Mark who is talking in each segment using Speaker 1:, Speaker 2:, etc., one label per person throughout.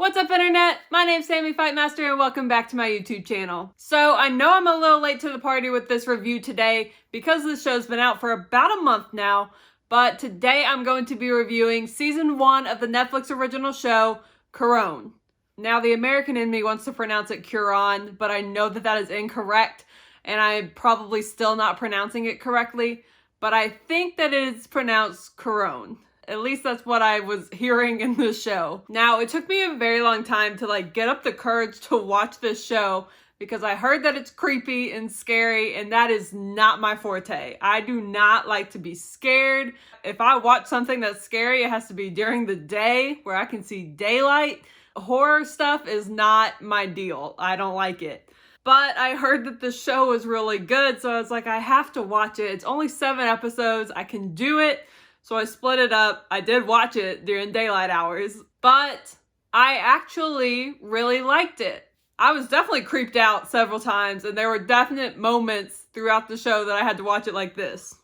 Speaker 1: What's up, internet? My name's Sammy Fightmaster and welcome back to my YouTube channel. So I know I'm a little late to the party with this review today because this show's been out for about a month now, but today I'm going to be reviewing Season 1 of the Netflix original show, Curon. Now the American in me wants to pronounce it Curon, but I know that that is incorrect and I'm probably still not pronouncing it correctly, but I think that it is pronounced Curon. At least that's what I was hearing in the show. Now, it took me a very long time to get up the courage to watch this show because I heard that it's creepy and scary, and that is not my forte. I do not like to be scared. If I watch something that's scary, it has to be during the day where I can see daylight. Horror stuff is not my deal. I don't like it. But I heard that the show was really good, so I was like, I have to watch it. It's only 7 episodes. I can do it. So I split it up. I did watch it during daylight hours, but I actually really liked it. I was definitely creeped out several times, and there were definite moments throughout the show that I had to watch it like this.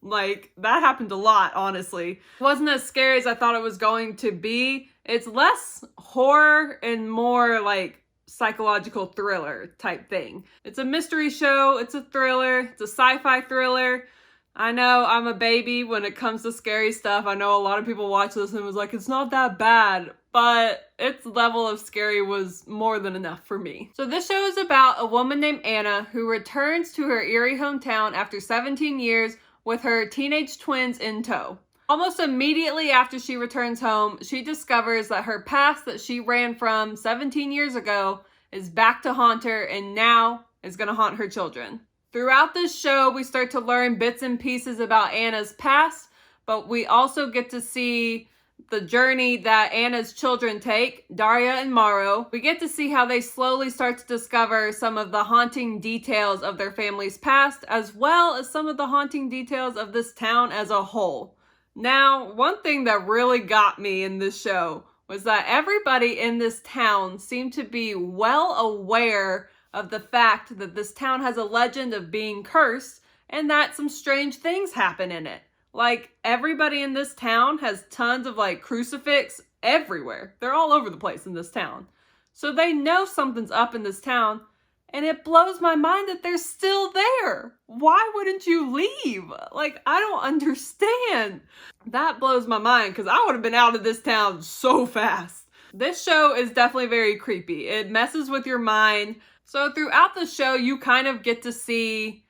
Speaker 1: That happened a lot, honestly. It wasn't as scary as I thought it was going to be. It's less horror and more psychological thriller type thing. It's a mystery show, it's a thriller, it's a sci-fi thriller. I know I'm a baby when it comes to scary stuff. I know a lot of people watch this and was like, it's not that bad, but its level of scary was more than enough for me. So this show is about a woman named Anna who returns to her eerie hometown after 17 years with her teenage twins in tow. Almost immediately after she returns home, she discovers that her past that she ran from 17 years ago is back to haunt her and now is going to haunt her children. Throughout this show, we start to learn bits and pieces about Anna's past, but we also get to see the journey that Anna's children take, Daria and Mauro. We get to see how they slowly start to discover some of the haunting details of their family's past, as well as some of the haunting details of this town as a whole. Now, one thing that really got me in this show was that everybody in this town seemed to be well aware of the fact that this town has a legend of being cursed and that some strange things happen in it. Everybody in this town has tons of crucifix everywhere. They're all over the place in this town. So they know something's up in this town, and it blows my mind that they're still there. Why wouldn't you leave? I don't understand. That blows my mind because I would have been out of this town so fast. This show is definitely very creepy. It messes with your mind. So throughout the show, you kind of get to see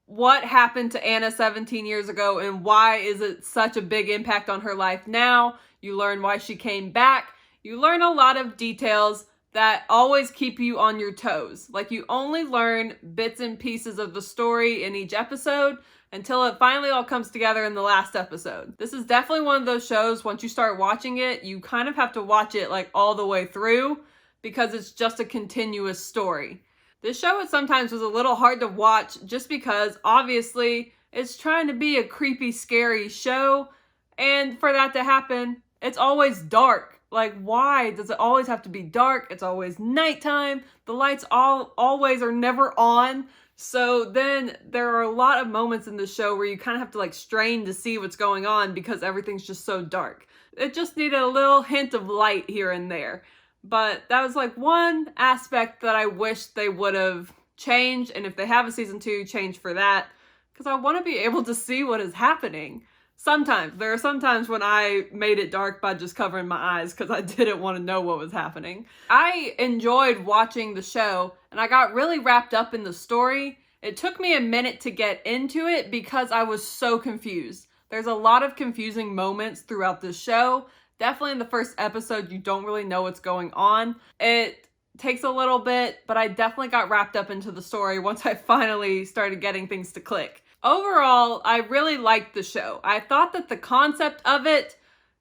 Speaker 1: what happened to Anna 17 years ago and why is it such a big impact on her life now. You learn why she came back. You learn a lot of details that always keep you on your toes. You only learn bits and pieces of the story in each episode until it finally all comes together in the last episode. This is definitely one of those shows, once you start watching it, you kind of have to watch it all the way through, because it's just a continuous story. This show sometimes was a little hard to watch just because obviously it's trying to be a creepy, scary show. And for that to happen, it's always dark. Why does it always have to be dark? It's always nighttime. The lights always are never on. So then there are a lot of moments in the show where you kind of have to strain to see what's going on because everything's just so dark. It just needed a little hint of light here and there. But that was one aspect that I wish they would have changed. And if they have a season 2, change for that. Because I want to be able to see what is happening. Sometimes. There are some times when I made it dark by just covering my eyes because I didn't want to know what was happening. I enjoyed watching the show and I got really wrapped up in the story. It took me a minute to get into it because I was so confused. There's a lot of confusing moments throughout the show. Definitely in the first episode, you don't really know what's going on. It takes a little bit, but I definitely got wrapped up into the story once I finally started getting things to click. Overall, I really liked the show. I thought that the concept of it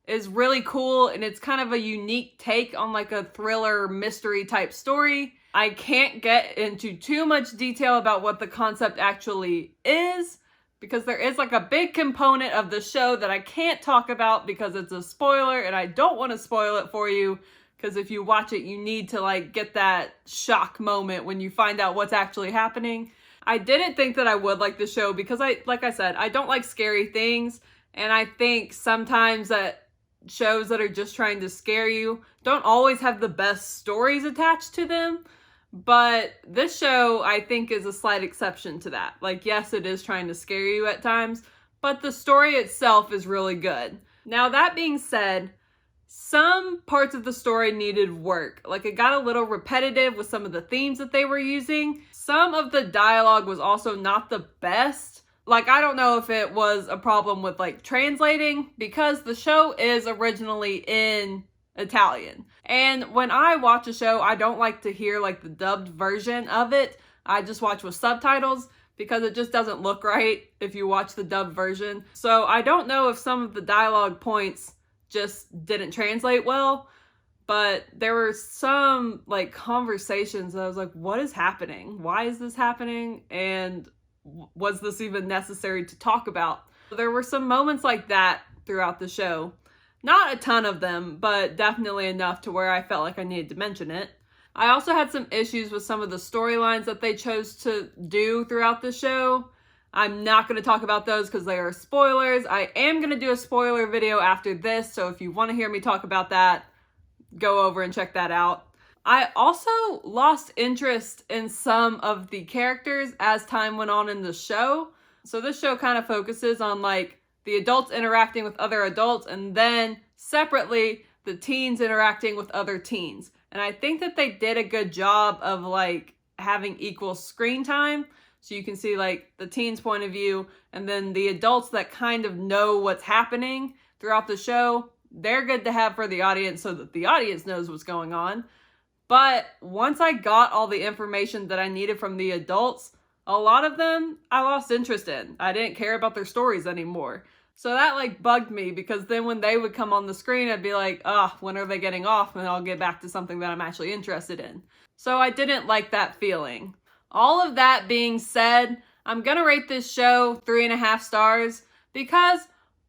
Speaker 1: is really cool, and it's kind of a unique take on a thriller mystery type story. I can't get into too much detail about what the concept actually is, because there is a big component of the show that I can't talk about because it's a spoiler and I don't want to spoil it for you, because if you watch it, you need to get that shock moment when you find out what's actually happening. I didn't think that I would like the show because like I said, I don't like scary things, and I think sometimes that shows that are just trying to scare you don't always have the best stories attached to them. But this show, I think, is a slight exception to that. Like, yes, it is trying to scare you at times, but the story itself is really good. Now, that being said, some parts of the story needed work. Like, it got a little repetitive with some of the themes that they were using. Some of the dialogue was also not the best. Like, I don't know if it was a problem with, like, translating, because the show is originally in Italian. And when I watch a show, I don't like to hear, like, the dubbed version of it. I just watch with subtitles, because it just doesn't look right if you watch the dubbed version. So I don't know if some of the dialogue points just didn't translate well, but there were some, like, conversations that I was like, what is happening? Why is this happening? And was this even necessary to talk about? There were some moments like that throughout the show. Not a ton of them, but definitely enough to where I felt like I needed to mention it. I also had some issues with some of the storylines that they chose to do throughout the show. I'm not going to talk about those because they are spoilers. I am going to do a spoiler video after this, so if you want to hear me talk about that, go over and check that out. I also lost interest in some of the characters as time went on in the show. So this show kind of focuses on, like, the adults interacting with other adults, and then separately the teens interacting with other teens. And I think that they did a good job of, like, having equal screen time. So you can see, like, the teens' point of view, and then the adults that kind of know what's happening throughout the show, they're good to have for the audience so that the audience knows what's going on. But once I got all the information that I needed from the adults, a lot of them I lost interest in. I didn't care about their stories anymore. So that, like, bugged me, because then when they would come on the screen, I'd be like, when are they getting off? And I'll get back to something that I'm actually interested in. So I didn't like that feeling. All of that being said, I'm gonna rate this show 3.5 stars, because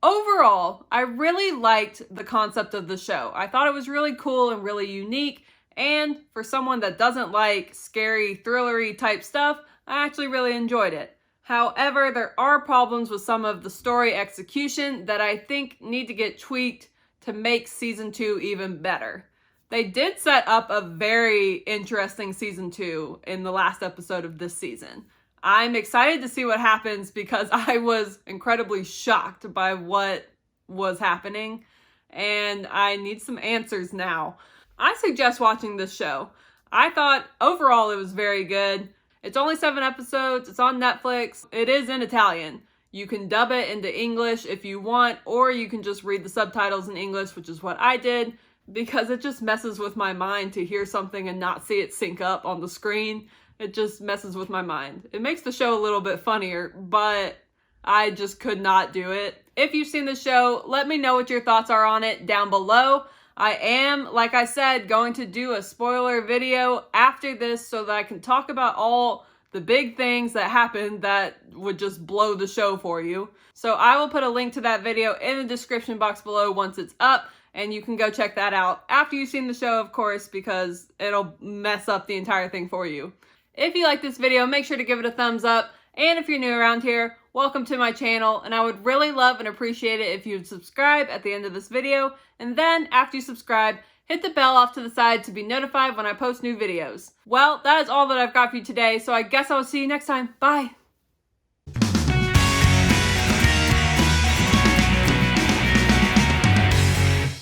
Speaker 1: overall, I really liked the concept of the show. I thought it was really cool and really unique. And for someone that doesn't like scary, thrillery type stuff, I actually really enjoyed it. However, there are problems with some of the story execution that I think need to get tweaked to make season 2 even better. They did set up a very interesting season 2 in the last episode of this season. I'm excited to see what happens, because I was incredibly shocked by what was happening, and I need some answers now. I suggest watching this show. I thought overall it was very good. It's only 7 episodes. It's on Netflix. It is in Italian. You can dub it into English if you want, or you can just read the subtitles in English, which is what I did, because it just messes with my mind to hear something and not see it sync up on the screen. It just messes with my mind. It makes the show a little bit funnier, but I just could not do it. If you've seen the show, let me know what your thoughts are on it down below. I am, like I said, going to do a spoiler video after this so that I can talk about all the big things that happened that would just blow the show for you. So I will put a link to that video in the description box below once it's up, and you can go check that out after you've seen the show, of course, because it'll mess up the entire thing for you. If you like this video, make sure to give it a thumbs up. And if you're new around here, welcome to my channel, and I would really love and appreciate it if you'd subscribe at the end of this video, and then after you subscribe, hit the bell off to the side to be notified when I post new videos. Well, that is all that I've got for you today, so I guess I'll see you next time. Bye!